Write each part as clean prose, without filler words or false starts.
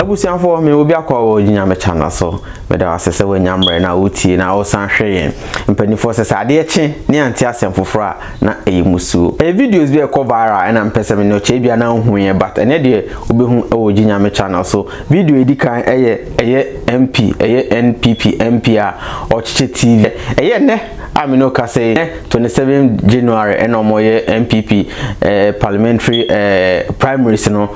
Abusianfo me obi akwa wo nyame channel so me da asese we nyamre na uti na osan hwe mpanifo sese ade eche ne anti asemfoforo na eyimusu videos bi e cover viral na mpese me no che bia na huye but ene de obehu wo nyame channel so video edikan eye MP eye NPP Mp a ochiche TV eye ne amino ka say 27 January and omoye NPP parliamentary primaries no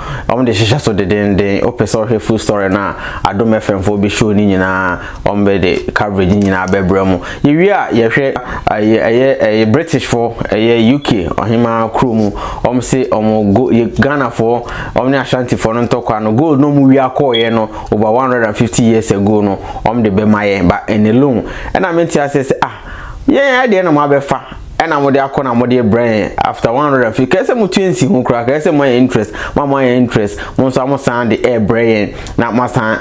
de shisha so de opeso full story na Adom FM for be show ni nyina ombe de coverage nyina bebremu yewi a yehwe aye British for aye UK ohima krumu say go Ghana for omni Ashanti for no tokwa no gold no mu wi akoye no over 150 years ago no de be maye ba enelon and I meant to say yeah, I didn't know about and I'm akona mode brain after 150 kese mu 20 hu kra kese my interest my interest mo so amosan the air brain na masan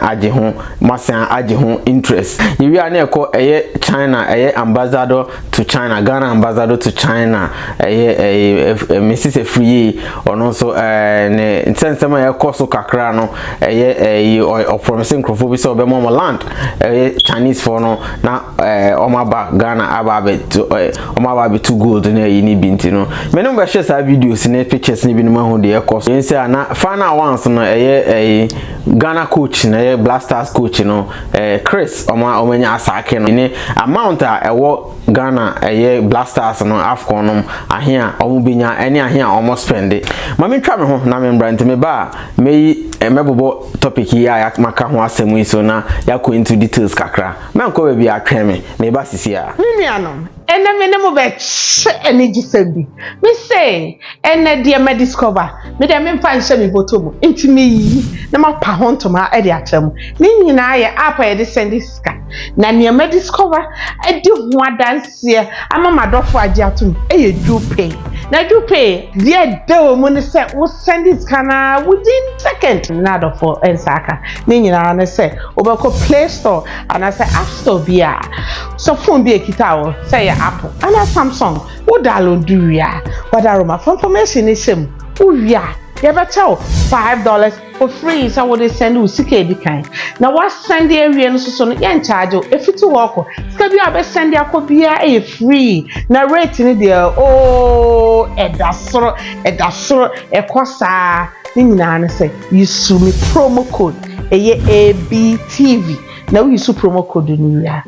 age hu interest you are na ko China ambassador to China Ghana ambassador to China Mrs. Free ono so ne sense ma so kakra no o promising crofo bi so be mo land Chinese for no na omaba Ghana ababe to omaba gold na yini binti no me no be share sa videos ne pictures ni bi no mahu de ekos yen say na final ones no Ghana coach na Blasters coach no Chris omanya asake no ni amount a ewo Ghana Blasters no Afcon no ahia omubinya eni ahia omo spend ma me twa me ho na me brand me ba me mebobo topic here ya maka ho asemu iso na yakọ into details kakra me nko be bi atwe me ba sisi a me anom ene me mo be energy sebi me say ene de me discover me de me mfa nse me botomu ntimi yi na ma pa ho ntoma e de atam ni nyina ye apa ye de send ska na ne me discover e de ho adanse ama madofo age atum e ye dupe na dupe de de mo ne say wo send ska na within second na dofo ensaka ni nyina na say obeko Play Store and I say App Store bia so phone bi ekita wo say Apple and Samsung wo download do ya whether my information is same wo ya you better $5 for free so what they send you sika di kan na what send area no so no yen charge o if it work sika bi a be send akobia e free na rate ni there edasoro ekosa ni nyina na say use me promo code ABTV na we use promo code ni ya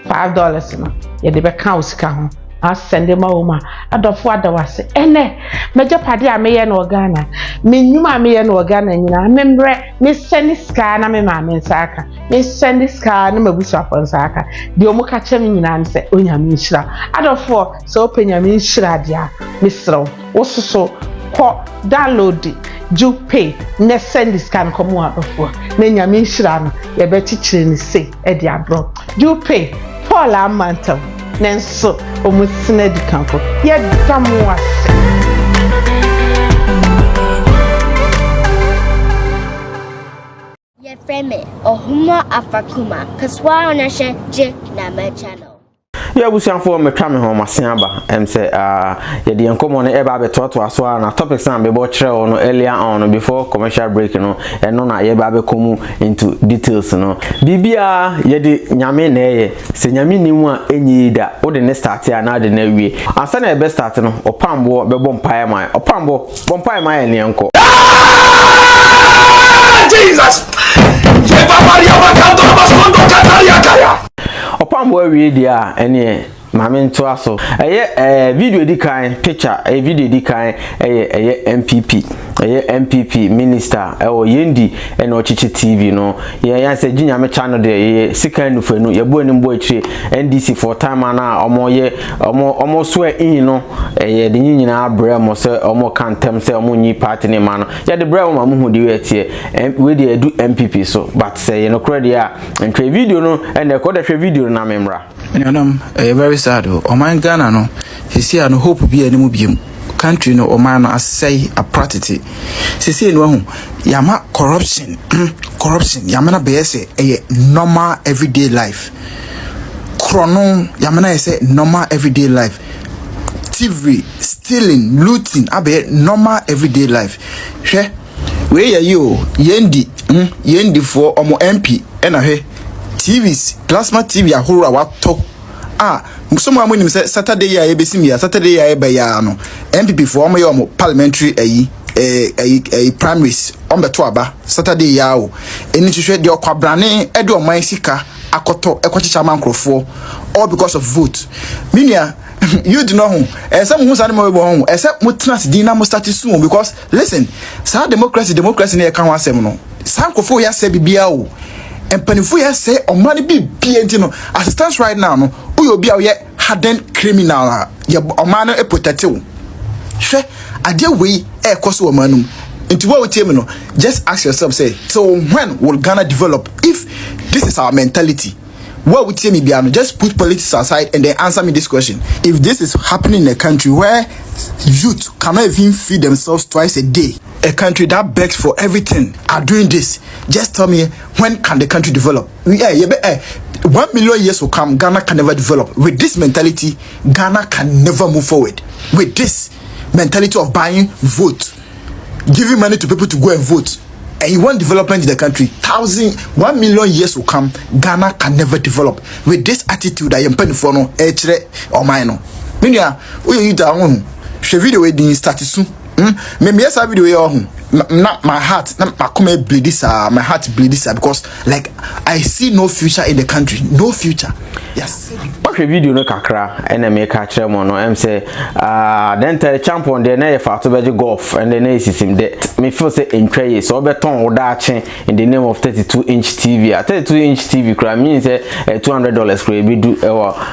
$5 no ye de be kan sika ho I send them home. I don't want to was ene meja padi a meye no Ghana me nyuma meye no Ghana nyina membre me send ska na me ma me nsaka me send ska na mabusu afon nsaka de omo ka che me nyina nse onyame nhira adofo so opanyame nhira dia me sro wososo ko download Pay ne send ska na komo adofo me nyame nhira no ye be chichire ni se e dia bro Pay Paul Amantam Nenso omusina di kanko ye damu ase ye frame ohuma afakuma kaswa onashe je na my channel ya busianfo metwa me ho masen aba say ye de enkomo no eba betoto aso na topics na be bo kire no earlier on before commercial break no eno na ye ba be komu into details no bibia ye de nyame na ye se nyame nimu a enyi da wo de ne start ya na de na wie asa na e be start no opambo be bom pae mai opambo bom pae mai ne enko Jesus je baba ya wakando basondo kataria kaya opambo awie dia ene mame nto aso video di kan picture video di kan MPP minister yendi ene ochichi TV no ya se ginyame channel de sikan nufu no ye bo ni mbo echi NDC for time na omo so in no de nyina abre mo se omo kantem se omo nyi party ne ma no ya de bre mo hu de wetie we de edu MPP so but say no credit a ntwe video no ene ko de hwe video na memra enam very sad o man Ghana no sisi no hope bi animu biem country no o man no asai apatity sisi no hu yama corruption yama na be say normal everyday life chrono yama na say normal everyday life TV stealing looting abe normal everyday life hwe we ya yo yendi yendi for omo MP ena he TVs plasma TV ahoro a wato someone when say Saturday ya ebesim ya Saturday ya ebe ya no NPP for omo parliamentary primaries on beto aba Saturday ya o eni hwehwe de okwabrane e de oman sika akoto ekwachicha mankrofo all because of vote minia you do know who some who say mo bo except mutnas din na mo start soon because listen sa democracy na e kan wasem no sankrofo ya se bibia o empanifu ya say omani bi enti no as it stands right now no uyo bia ye hardened criminal ya omani e protect you hwe ade we e koso omanum into what we tell me no just ask yourself say so when will Ghana develop if this is our mentality what would tell me Biano just put politics aside and then answer me this question if this is happening in a country where youth cannot even feed themselves twice a day a country that begs for everything are doing this just tell me when can the country develop 1 million years will come Ghana can never develop with this mentality Ghana can never move forward with this mentality of buying vote giving money to people to go and vote and you want development in the country 1 million years will come Ghana can never develop with this attitude that you're paying for no or mine minia you down video we din start soon me esa video we my heart my heart bleeds because like I see no future in the country no future yes okay video no kakra and make catch mo no em say then tell champion there na fa to beji golf and then system there me feel say entry so beton odache in the name of 32-inch TV 32-inch TV kra mean say $200 kra be do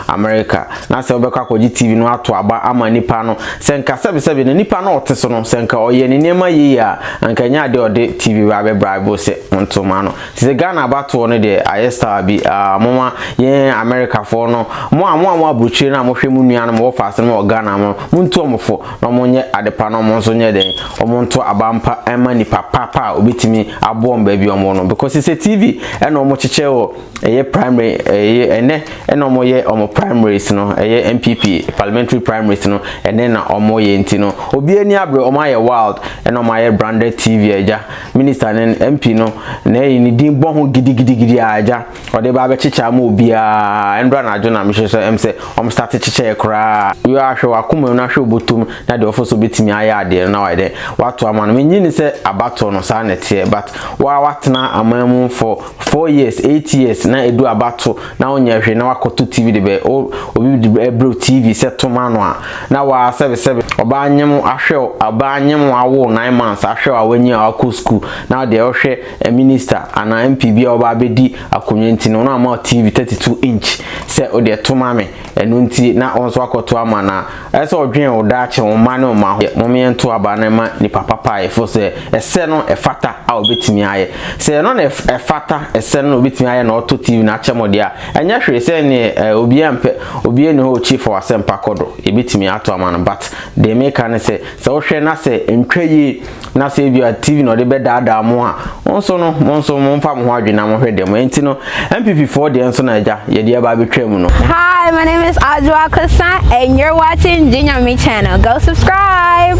America na say obekwa koji TV no ato aba ama nipa no senka sebe na nipa no oteso no senka oye ne nema yi a anka nya de ode TV wa be bribe se ontoma no se Ghana abato no de ayesta bi mama ye America for no mo abuchi na mo hwe mu nua no mo fast no Ghana mo muntu omofo no mo nye adepa no mo nso nye den omonto abampa ema ni papa obetimi abomba bi omo no because it's a TV and omo cheche o eye primary ene omo ye omo primaries no eye NPP parliamentary primaries no ene na omo ye nti no obi ani abre omo aye wild ene omo aye branded TV eja minister nen MP no na ni din bo ho gidi aja ode ba be checha ma obi a endra na ajo na me so em say start cheche kra you ahwe wakoma na hwe obotum na de ofo so betimi aye ade na wa de wato amano me nyini say abato no sa nete but watena amamu for 4 years 8 years na edu abato na onya hwe na wakoto TV de be obi de ebro TV seto mano a na wa 77 oba anyem ahwe aba anyem awo 9 months ahwe awanyi akọ school na de ohwe minister ana MPB oba bedi akonwenti no na ama TV 32-inch se o de tomame enu nti na onso akoto ama na ese odwen odache o ma no ma momento aba na ma ni papa e fo se ese no efata a obetimi aye se no na efata ese no obetimi aye na auto TV na achemode a enya hwe se ni obi ampe obi eni ho chief for asempa kodo ebetimi ato ama na but de make an se o hwe na se entwayi na se bi TV no de be dada mo a onso no monso momfa mo ho adwena mo hwe dem enti no MPP 4 de enso na aja ye de ba betwam no. Hi, my name is Ajwa Kosan and you're watching NPP channel. Go subscribe.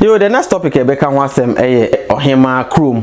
Yo, the next topic Rebecca wasem ohema krum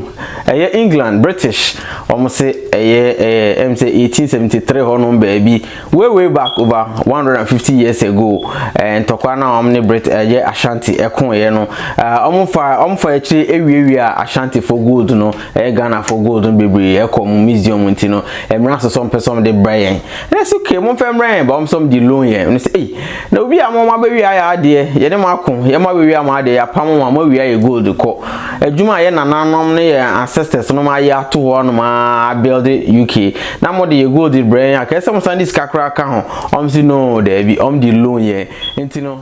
England British almost say 1873 hono baby way back over 150 years ago and tokwana omni Brit Ashanti ekon ye no omfa actually ewia Ashanti for gold no Ghana for gold no bebre ekom museum nti no emra so some person de brain that's okay mo fam brain but some di loan ye no say na obi amoma be wia ya ade ye de makon ye ma be wia ma ade ya pam ma wia ye gold ko adwuma ye nananom ne ye ancestors no ma ye ato ho no ma build UK na mo de ye gold brain akese mo sandis kakra ka ho si no de bi di loan ye nti no.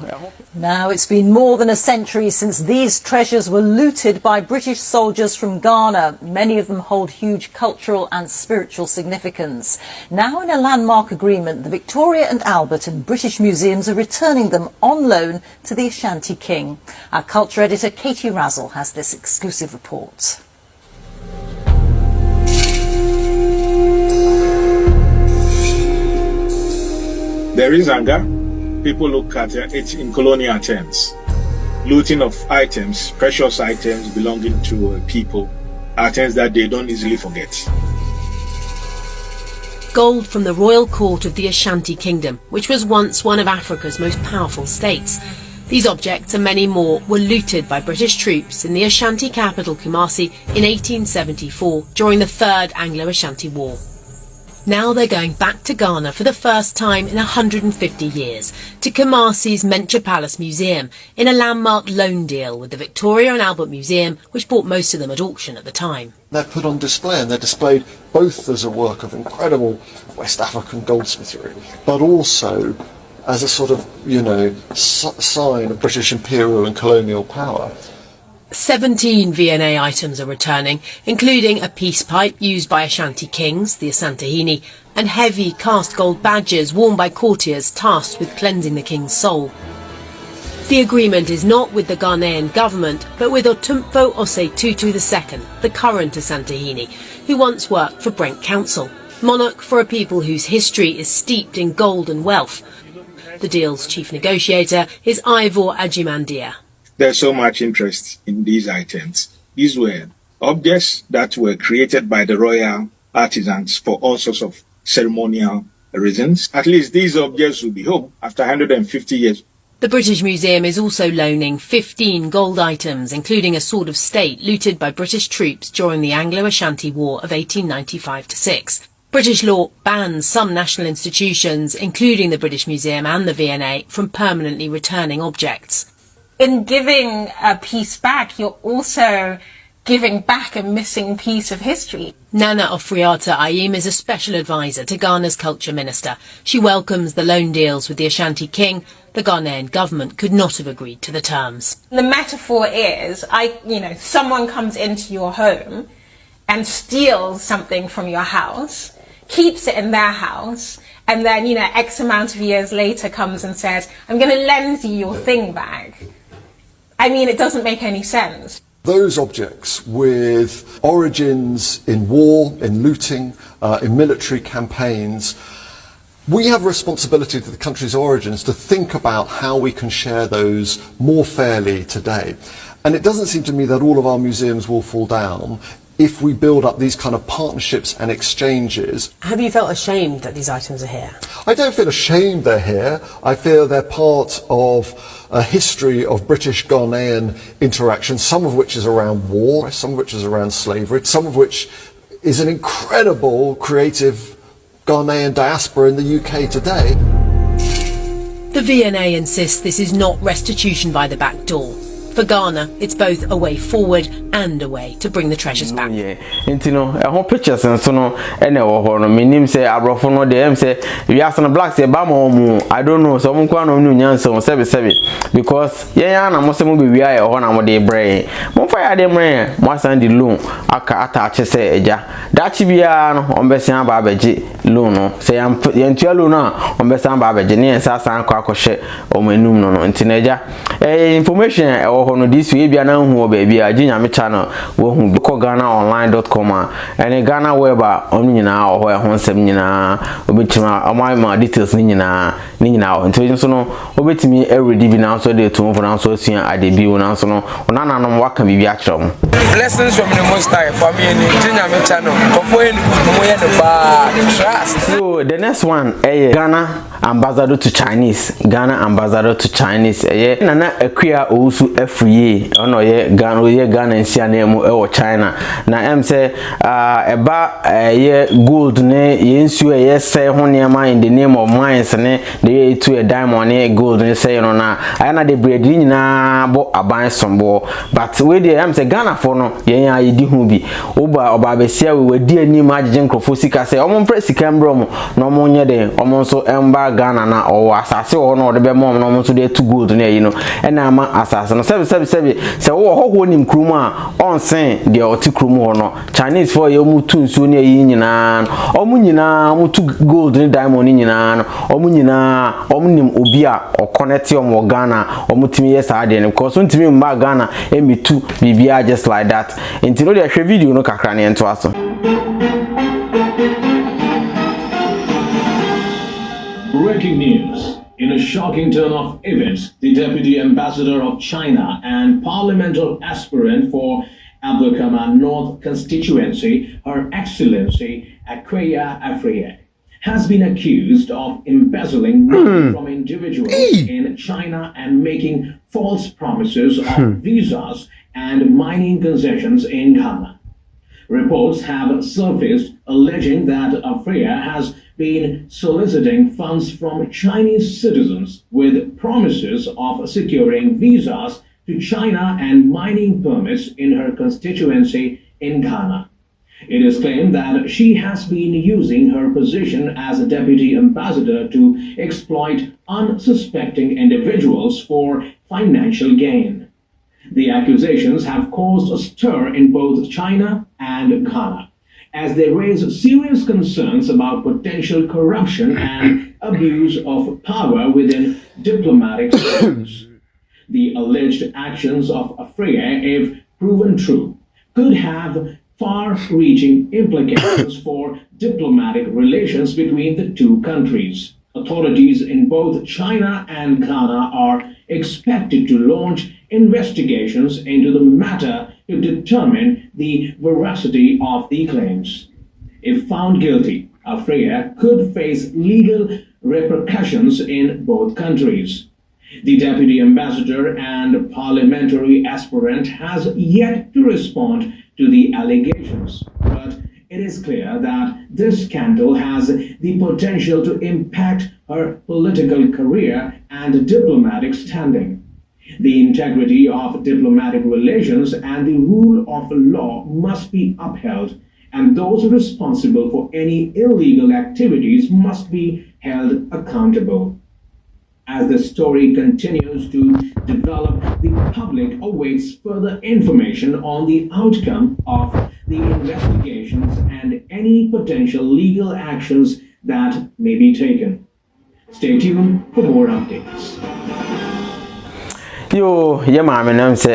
Now, it's been more than a century since these treasures were looted by British soldiers from Ghana. Many of them hold huge cultural and spiritual significance. Now, in a landmark agreement, the Victoria and Albert and British museums are returning them on loan to the Ashanti King. Our culture editor, Katie Razzle, has this exclusive report. There is anger. People look at it in colonial terms. Looting of items, precious items belonging to people are things that they don't easily forget. Gold from the royal court of the Ashanti Kingdom, which was once one of Africa's most powerful states. These objects and many more were looted by British troops in the Ashanti capital Kumasi in 1874 during the Third Anglo-Ashanti War. Now they're going back to Ghana for the first time in 150 years, to Kumasi's Mencha Palace Museum, in a landmark loan deal with the Victoria and Albert Museum, which bought most of them at auction at the time. They're put on display, and they're displayed both as a work of incredible West African goldsmithery, but also as a sort of, sign of British imperial and colonial power. 17 V&A items are returning, including a peace pipe used by Ashanti kings, the Asantehene, and heavy cast gold badges worn by courtiers tasked with cleansing the king's soul. The agreement is not with the Ghanaian government, but with Otumfo Osei Tutu II, the current Asantehene, who once worked for Brent Council, monarch for a people whose history is steeped in gold and wealth. The deal's chief negotiator is Ivor Ajimandia. There's so much interest in these items. These were objects that were created by the royal artisans for all sorts of ceremonial reasons. At least these objects will be home after 150 years. The British Museum is also loaning 15 gold items, including a sword of state looted by British troops during the Anglo-Ashanti War of 1895-6. British law bans some national institutions, including the British Museum and the V&A, from permanently returning objects. In giving a piece back, you're also giving back a missing piece of history. Nana Ofriata Ayim is a special advisor to Ghana's culture minister. She welcomes the loan deals with the Ashanti king. The Ghanaian government could not have agreed to the terms. The metaphor is, someone comes into your home and steals something from your house, keeps it in their house, and then, X amount of years later comes and says, I'm going to lend you your thing back. It doesn't make any sense. Those objects with origins in war, in looting, in military campaigns, we have a responsibility to the country's origins to think about how we can share those more fairly today. And it doesn't seem to me that all of our museums will fall down if we build up these kind of partnerships and exchanges. Have you felt ashamed that these items are here? I don't feel ashamed they're here. I feel they're part of a history of British-Ghanaian interaction, some of which is around war, some of which is around slavery, some of which is an incredible creative Ghanaian diaspora in the UK today. The V&A insists this is not restitution by the back door. For Ghana, it's both a way forward and a way to bring the treasures back. Pictures and so no, and meaning say Abrofo no de say we are some black say bamo I don't know, so mukwa no nyanso 77 because na mo se mo be wia e ho na mo de bre mo fa ya de mre mo san di loan aka attach say eja dachi bia no on be san ba beje loan no say yan tua loan na on be san ba beje ne san san kwa akoshe o manum no ntineja information no this way bia na hu baby aginya me channel wo hu biko ghanaonline.com and Ghana web on nyina o ho e ho nsem nyina obetima amai details nyina nti so no obetimi everyday bi na so dey to for na so asua adebi wo na so no onana no waka bibi a kire mo blessings from the most high for me and aginya me channel kofo en mo ye no ba trust. So the next one Ghana ambassador to Chinese Nana Akua Owusu Afriye ono ye Ghana nsia na emu e China na em say eba ye gold ne ye nsu ye say ho niam in the name of mines ne dey to a diamond ne gold ne say no na ayana de bread nyina bo aban sombo but we dey em say Ghana for no ye ya ye di hu bi oba besia we di anim agege nkrofo sika say omo mpre sika mbrom no mo nye de omo so emba Ghana na o asase ho no de be mom no mo so de to gold ne yi no e na ama asase no sebi se wo ho nim krum a onsen de oti krum ho no Chinese for ye mu tu nsuo ne yi nyina omu nyina mu tu gold ne diamond nyina omu nyina omu nim obi a o connect omo Ghana omu timi yes ade ne because ntimi mba Ghana emitu bibia just like that enti no de hwe video no kakra ne ento aso. Breaking news. In a shocking turn of events, the Deputy Ambassador of China and parliamentary aspirant for Abdulkama North constituency, Her Excellency Akweya Afriye, has been accused of embezzling money from individuals in China and making false promises of visas and mining concessions in Ghana. Reports have surfaced alleging that Afriya has been soliciting funds from Chinese citizens with promises of securing visas to China and mining permits in her constituency in Ghana. It is claimed that she has been using her position as a deputy ambassador to exploit unsuspecting individuals for financial gain. The accusations have caused a stir in both China and Ghana, as they raise serious concerns about potential corruption and abuse of power within diplomatic circles. The alleged actions of Afriya, if proven true, could have far-reaching implications for diplomatic relations between the two countries. Authorities in both China and Ghana are expected to launch investigations into the matter to determine the veracity of the claims. If found guilty, Afriya could face legal repercussions in both countries. The deputy ambassador and parliamentary aspirant has yet to respond to the allegations, but it is clear that this scandal has the potential to impact her political career and diplomatic standing. The integrity of diplomatic relations and the rule of law must be upheld, and those responsible for any illegal activities must be held accountable. As the story continues to develop, the public awaits further information on the outcome of the investigations and any potential legal actions that may be taken. Stay tuned for more updates. Yo, ye maame nam se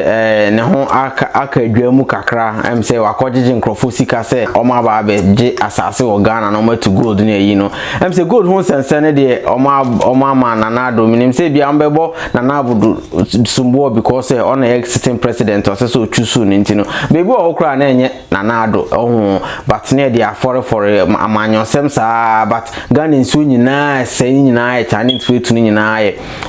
ne ho aka dwamu kakra em se wakojije nkrofo sika se oma ba je asase wo Ghana no matu gold ne yi no em se gold ho sense de oma ma nana do minim se bia mbebo nana budu sumbo because on existing president o se so chusu ne ntino bebi o kra na enye nana do ohun but ne dia for amanyo sem sa but Ghana nsu nyina se nyina e Chinese food nyina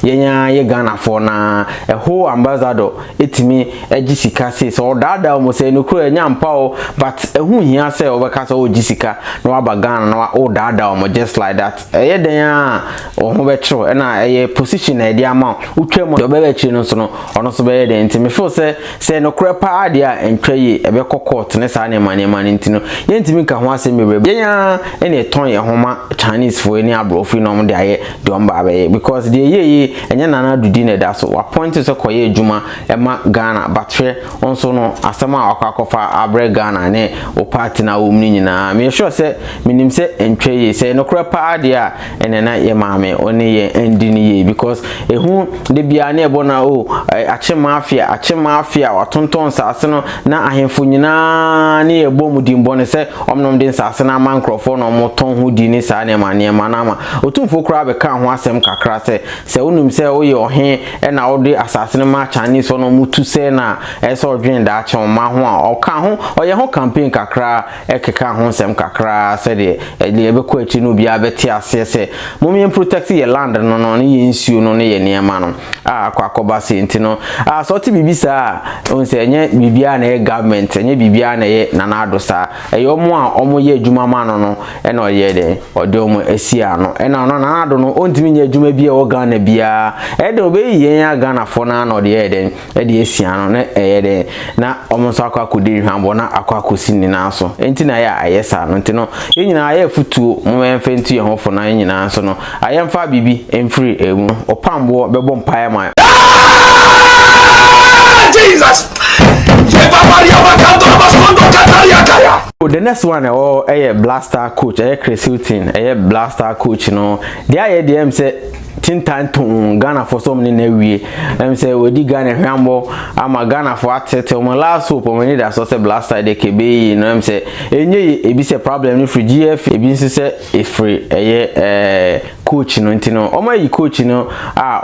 yenya ye Ghana for na ho ambassador etimi egisika say so dada mo say no kro enya mpa o but ehu hia say obeka say o gisika no aba Ghana no o dada mo just like that eye den a o ho be kiro na eye position e dia ma utwem do be kiro no so no ono so be den ntimi feel say no kro pa dia entwaye ebe court ne sa ne mane ntino ye ntimi ka ho ase mebe yenya ene ton ye homa Chinese for ni abrofi no mo de aye de omba be because de ye enya nana dudi ne da so appoint so koye ejuma ema Ghana batwe onso no asema akwakofa abre Ghana ne o party na wo mni nyina me sure say minim say entwaye say no kra pa dia ene na ye maame oni ye endi ni ye because ehu de bia na ebo na o ache mafia watonton sase no na ahemfo nyina ne ebo mudimbo ne say omnom de sase na mankrofo no moton hu di ni sa ne ma na ma otumfo kra be ka ho asem kakra say unum say o ye ohe na o de asase ma Chinese no mutu se na eso odwen da ache ma ho a oka ho oye ho campaign kakra ekeka ho sem kakra se de ebe ko achi no bia beti ase se mumien protect your land no ye nsuo no ye niema no akwakoba se ntino so ti bibisa on se enye bibia na government enye bibia na ye na ado sa eyomo a omo ye adwuma ma no e na oye de ode omo esia no e na no na ado no ontimi nya adwuma bia wo Ghana bia e de obeyi yen Ghana for na no de eden e de esia no na de na omo so akakodi hwambo na akakosi ni na so enti na ya ayesa no enti no yenyina aye futuo mo emfe ntu ye ho for na yenyina so no ayemfa bibi emfiri emu opambo bebo mpae ma Jesus. The next one blaster coach Chris Hilton blaster coach no dia ye dem say tintan ton Ghana for so many na wie say we di Ghana hwambo ama Ghana for atete o last hope o need that so say blaster de kebe no say enye ebi say problem ni free GF ebi nso say e free coach no ntino o ma yi coach no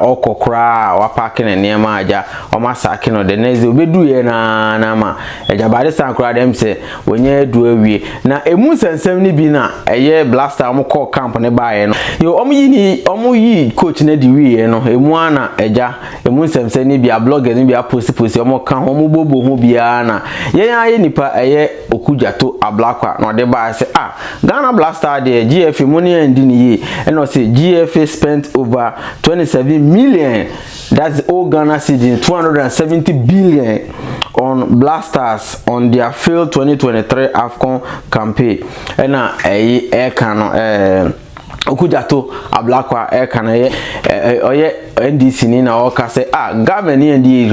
okokora wa park na niema aja o ma sake no the next obedu ye na ma eja bade san kora dem say wonye du awie na emu sensem ni bi na blaster mo call camp ne baaye no yo omo yi coach na di wie no emu ana eja emu sensem ni bi a blogger ni bi a post omo kan omo bobo ho bia na ye nipa Okujato ablakwa no de ba say Ghana blaster de GF money and ni and say GFA spent over 27 million, that's all Ghana cedis, 270 billion on blasters on their failed 2023 AFCON campaign. And Okujato ablakwa kana oye NDC ni na oka say government ni ndi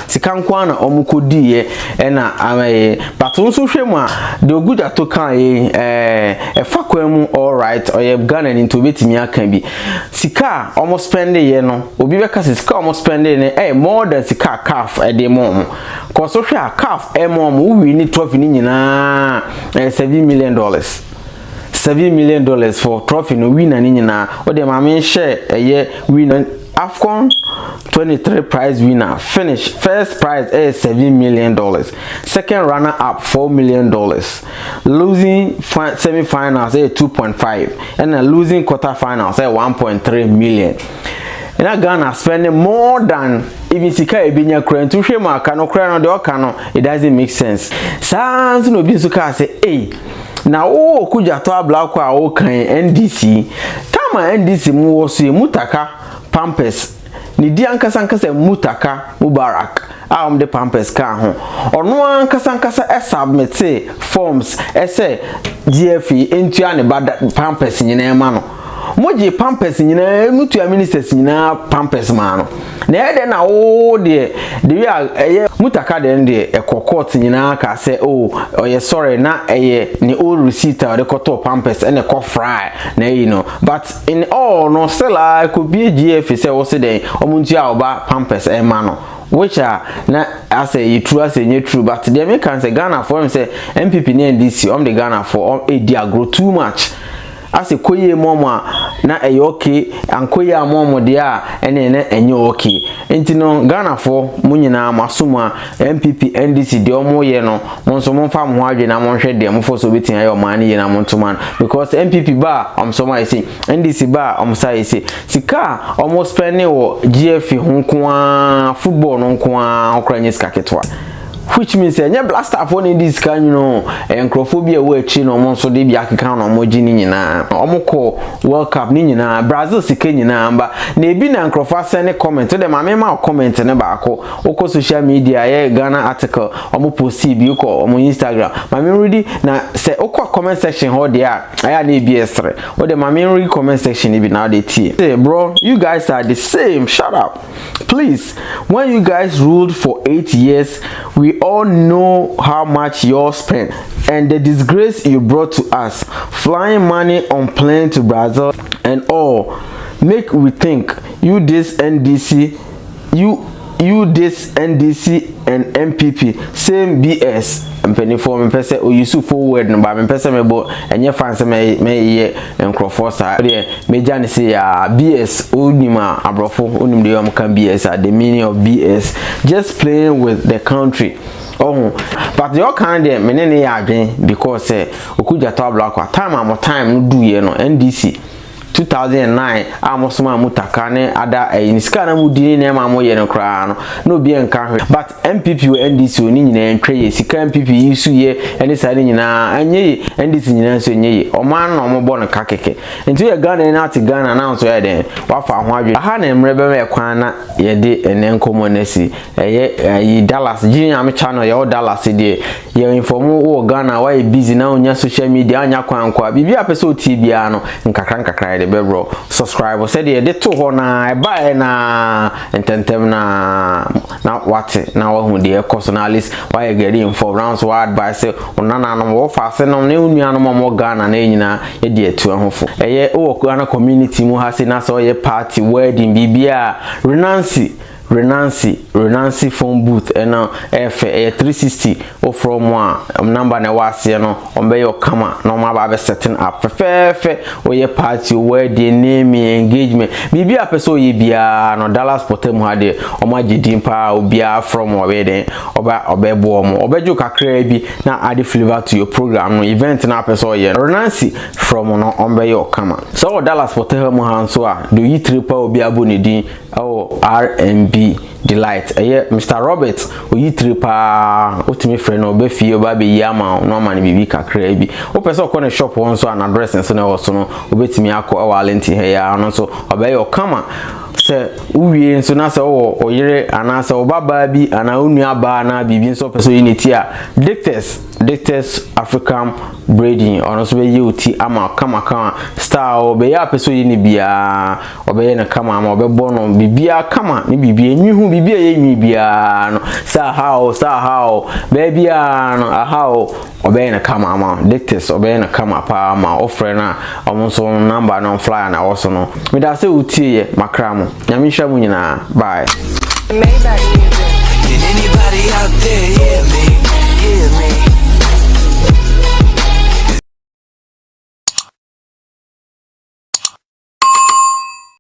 sikankwa na omukodi na paton so hwemu de Okujato kan fakwemu all right oye Ghana ni to betimi aka bi sika omo spend ye no obi beka sika omo spend ne more than sika calf de mom ko so hwe calf mom wi ni trophy ni nyina $7 million. $7 million for trophy no winner ni nyina o de ma men share winner AFCON 23 prize winner finish first prize $7 million, second runner up $4 million, losing semi-finals 2.5 and losing quarter-finals 1.3 million. And Ghana spending more than even sika ebinya kura ntu hwe ma aka no kura no de oka no it doesn't make sense. Sans no bi suka say na Okujato ablakwa o kan NDC tama NDC mu wo so mutaka Pampers ni di ankasa mutaka Mubarak de Pampers ka ho ono ankasa submit forms say GFE entua ne bad Pampers nyina ma no moje Pampers nyina mutua ministers nyina Pampers ma no na ede na de mutaka de nde court nyina ka say oye sorry na ni old receipt or the koto Pampers and the fry na but in all no still could be GF say wo se den omuntua oba Pampers ma no which are na as a true as a true but the Americans say Ghana for him say NPP ni NDC the Ghana for they grow too much as a koye mama na okay and koye momo dia ene enye okay ntino Ghana for munyina masuma NPP NDC de omo ye no monso monfa mo adwe na monhwe de mo for so betin ayo man ye na montoman because NPP ba omso ma isi NDC ba omsa isi sika omo spend wo GF hunkoa football no nkoa okranye sika ketwa which means enya blaster for this kan encrophobia we chi no mo so de bia keka no mo gi ni nyina omko World Cup ni nyina Brazil sike nyina mba na ebi na encropha send comment de ma ma comment ne ba ko oko social media ye Ghana article omo post bi ko omo Instagram ma me ready na se oko comment section ho de aya na EBS3 o de ma me read comment section bi na de tie hey bro, you guys are the same, shut up please. When you guys ruled for 8 years, we all know how much you spent and the disgrace you brought to us, flying money on plane to Brazil and all. Make we think you this NDC and MPP same BS. Mpeni for me pese o yusu forward no ba me pese me bo enye fanse me ye encrophos sa de me jane say ya BS onima abrofo onim de yom kan BS the meaning of BS just playing with the country. Oh, but your kind of menene ya adwen because Okujato ablakwa time no do ye no NDC 2009 amosoma mutaka ne ada niska na mudini ne ma mo ye no kra no bi enka hwe but MPP we NDC oni nyina ntwe ye sika MPP yisu ye ene sa ne nyina anye NDC nyina so nye ye o man no mo bo no kakeke nti ye Ghana na ati Ghana na so ye den wafa ho adwe aha na emre be me kwan na ye de ene nkomo na si ye Dallas jini am channel ye o Dallas de ye inform wo Ghana why busy na onya social media anya kwan kwa bibia pese o TV ano nkakra de bebro subscribe said de to ho na e ba na ententem na what na wo de course na list why get info rounds so advice onana no wo fa se no ne unuanom mo Ghana na nyina ye de atu ahofo eye wo Ghana community mu ha se na so ye party wedding bibia Renancy phone booth and F 360 or from one number na was no on be your kama no ma ba setting up fe or your party wedding name engagement bibia person ye bia no Dallas potem ha de o ma gidin pa obia from wedding obebo mo obejo kakra bi na add flavor to your program no event na person ye Renancy from no on be your kama so Dallas potem ha so a do yi tripa obia bonedin oh RMB Delight Mr. Robert oyi tripa otimi friend no be fie oba be yama no man bibi kakra bi o person ko ne shop won so an address nso na wo so no obetimi akọ awalenti he ya no so oba yo kama se uwie nso na se wo oyire ana se obaba bi ana onua ba na bibi nso person unity a Dictors African breeding ono so be yuti ama kama star obe ya person yi ni bia obe na kama ama obe bono bibia kama ni bibia nyihu bibia ye nyi bia no sa how baby no how obe na kama ama Dictors obe na kama pa ama ofre na omonso number no flyer na woso no me da se utie ye makramo nyamisha mu nyina bye.